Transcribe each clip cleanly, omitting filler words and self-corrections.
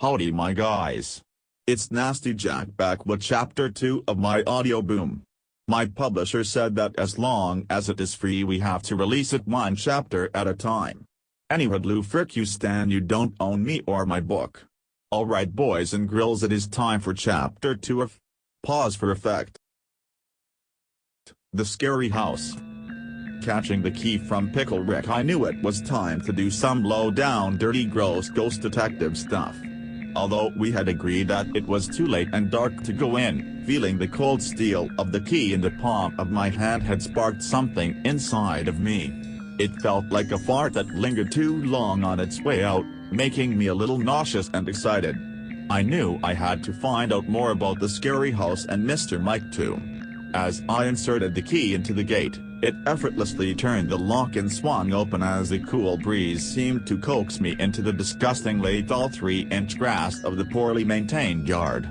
Howdy my guys. It's Nasty Jack back with chapter 2 of my audioboom. My publisher said that as long as it is free we have to release it one chapter at a time. Anyway frick you stan, you don't own me or my book. Alright boys and girls, it is time for chapter 2 of Pause for Effect. The Scary House. Catching the key from Pickle Rick, I knew it was time to do some low-down dirty gross ghost detective stuff. Although we had agreed that it was too late and dark to go in, feeling the cold steel of the key in the palm of my hand had sparked something inside of me. It felt like a fart that lingered too long on its way out, making me a little nauseous and excited. I knew I had to find out more about the scary house and Mr. Mike too. As I inserted the key into the gate, it effortlessly turned the lock and swung open as the cool breeze seemed to coax me into the disgustingly tall 3-inch grass of the poorly maintained yard.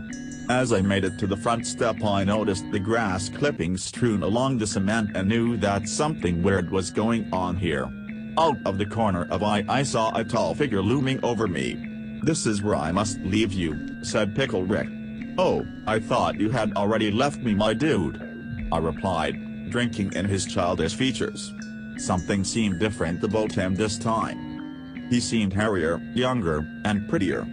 As I made it to the front step, I noticed the grass clippings strewn along the cement and knew that something weird was going on here. Out of the corner of eye I saw a tall figure looming over me. "This is where I must leave you," said Pickle Rick. "Oh, I thought you had already left me, my dude," I replied, drinking in his childish features. Something seemed different about him this time. He seemed hairier, younger, and prettier.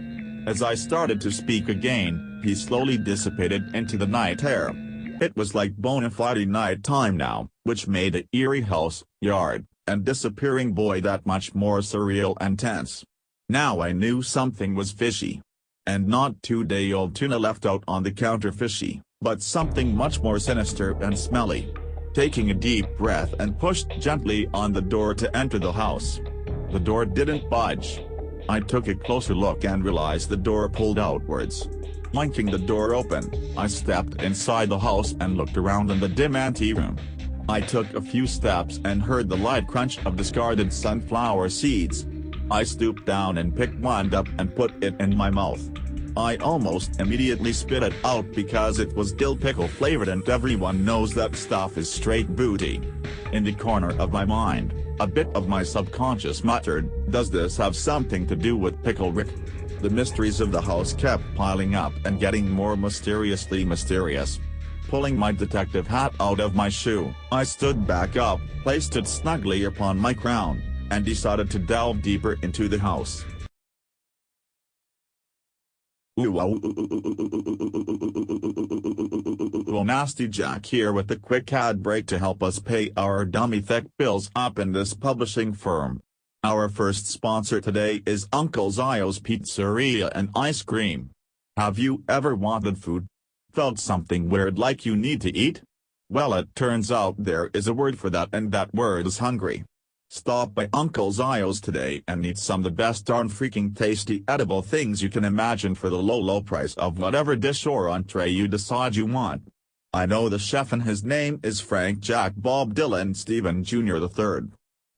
As I started to speak again, he slowly dissipated into the night air. It was like bona fide night time now, which made the eerie house, yard, and disappearing boy that much more surreal and tense. Now I knew something was fishy. And not 2-day-old tuna left out on the counter fishy, but something much more sinister and smelly. Taking a deep breath and pushed gently on the door to enter the house. The door didn't budge. I took a closer look and realized the door pulled outwards. Yanking the door open, I stepped inside the house and looked around in the dim anteroom. I took a few steps and heard the light crunch of discarded sunflower seeds. I stooped down and picked one up and put it in my mouth. I almost immediately spit it out because it was dill pickle flavored and everyone knows that stuff is straight booty. In the corner of my mind, a bit of my subconscious muttered, "Does this have something to do with Pickle Rick?" The mysteries of the house kept piling up and getting more mysteriously mysterious. Pulling my detective hat out of my shoe, I stood back up, placed it snugly upon my crown, and decided to delve deeper into the house. Nasty Jack here with a quick ad break to help us pay our dummy thick bills up in this publishing firm. Our first sponsor today is Uncle Zio's Pizzeria and Ice Cream. Have you ever wanted food? Felt something weird like you need to eat? Well, it turns out there is a word for that, and that word is hungry. Stop by Uncle Zio's today and eat some of the best darn freaking tasty edible things you can imagine for the low price of whatever dish or entree you decide you want. I know the chef, and his name is Frank Jack Bob Dylan Stephen Jr. III.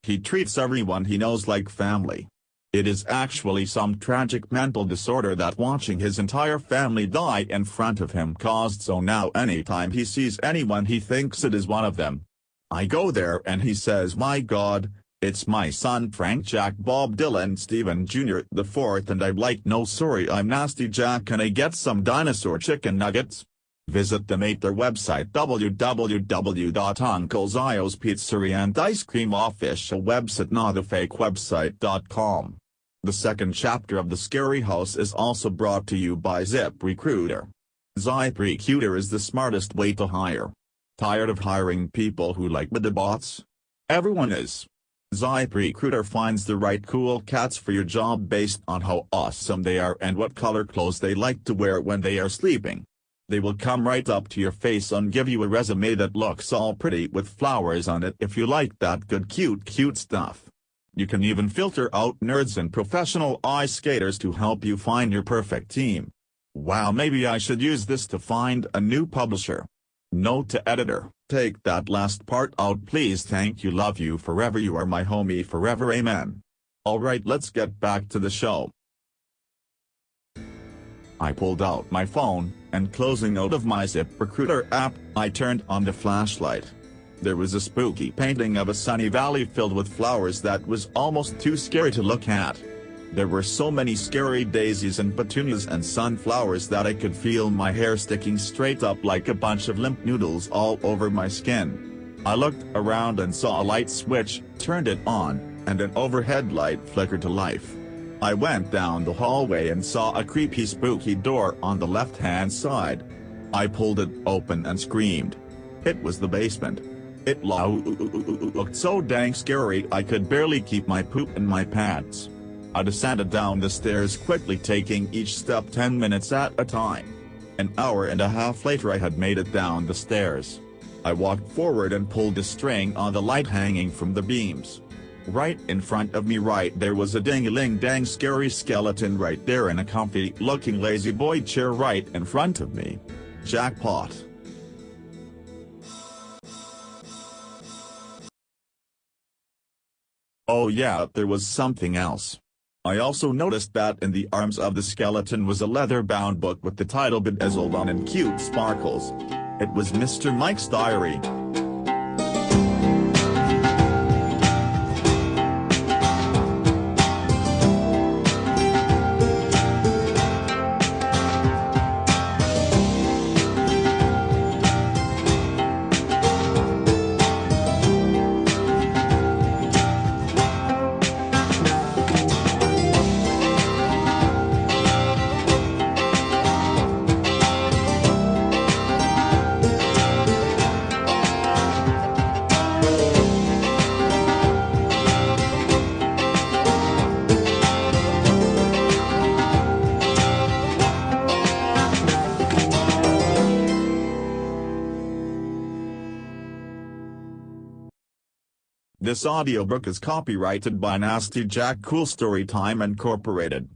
He treats everyone he knows like family. It is actually some tragic mental disorder that watching his entire family die in front of him caused, so now anytime he sees anyone he thinks it is one of them. I go there and he says, "My God, it's my son Frank Jack Bob Dylan Stephen Jr. IV," and I'm like, "No sorry, I'm Nasty Jack, can I get some dinosaur chicken nuggets?" Visit them at their website www.uncleziospizzeria-and-ice-cream-official-website, not a fake website.com. The second chapter of The Scary House is also brought to you by ZipRecruiter. ZipRecruiter is the smartest way to hire. Tired of hiring people who like the bots? Everyone is. ZipRecruiter finds the right cool cats for your job based on how awesome they are and what color clothes they like to wear when they are sleeping. They will come right up to your face and give you a resume that looks all pretty with flowers on it if you like that good cute stuff. You can even filter out nerds and professional ice skaters to help you find your perfect team. Wow, maybe I should use this to find a new publisher. Note to editor, take that last part out please. Thank you, love you forever, you are my homie forever, amen. Alright, let's get back to the show. I pulled out my phone, and closing out of my ZipRecruiter app, I turned on the flashlight. There was a spooky painting of a sunny valley filled with flowers that was almost too scary to look at. There were so many scary daisies and petunias and sunflowers that I could feel my hair sticking straight up like a bunch of limp noodles all over my skin. I looked around and saw a light switch, turned it on, and an overhead light flickered to life. I went down the hallway and saw a creepy spooky door on the left-hand side. I pulled it open and screamed. It was the basement. It looked so dang scary I could barely keep my poop in my pants. I descended down the stairs quickly, taking each step 10 minutes at a time. An hour and a half later I had made it down the stairs. I walked forward and pulled the string on the light hanging from the beams. Right in front of me there was a ding-a-ling-dang scary skeleton right there in a comfy-looking lazy boy chair right in front of me. Jackpot. Oh yeah, there was something else. I also noticed that in the arms of the skeleton was a leather-bound book with the title bedazzled on in cute sparkles. It was Mr. Mike's diary. This audiobook is copyrighted by Nasty Jack Cool Storytime Incorporated.